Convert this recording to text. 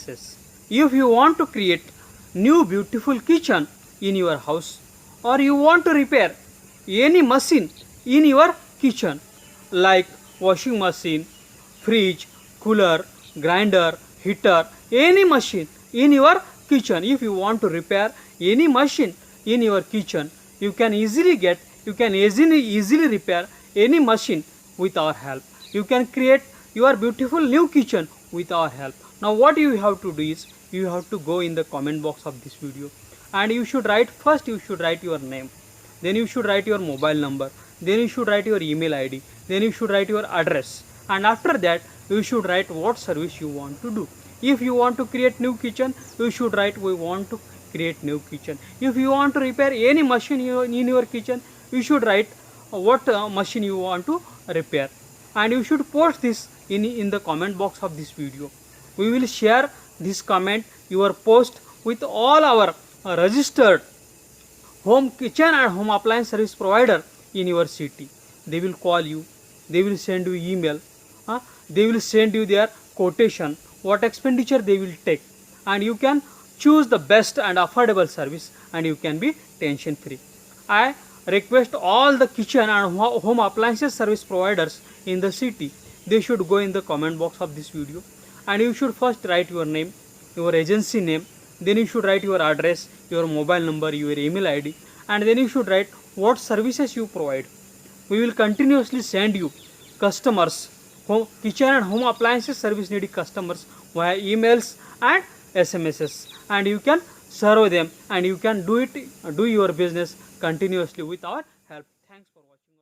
SMSs. If you want to create new beautiful kitchen in your house, or you want to repair any machine in your kitchen like washing machine, fridge, cooler, grinder, heater, any machine in your kitchen, if you want to repair any machine in your kitchen, you can easily repair any machine with our help. You can create your beautiful new kitchen with our help. Now what you have to do is, you have to go in the comment box of this video, and you should write your name, then you should write your mobile number, then you should write your email ID, then you should write your address, and after that you should write what service you want to do. If you want to create new kitchen, you should write we want to create new kitchen. If you want to repair any machine in your kitchen, you should write what machine you want to repair, and you should post this in the comment box of this video. We will share this comment, your post, with all our registered home kitchen and home appliance service provider in your city. They will call you, they will send you email, they will send you their quotation, what expenditure they will take, and you can choose the best and affordable service, and you can be tension free. I request all the kitchen and home appliances service providers in the city, they should go in the comment box of this video, and you should first write your name, your agency name, then you should write your address, your mobile number, your email ID, and then you should write what services you provide. We will continuously send you customers, kitchen and home appliances service needy customers via emails and SMSs, and you can serve them, and you can do your business continuously with our help. Thanks for watching.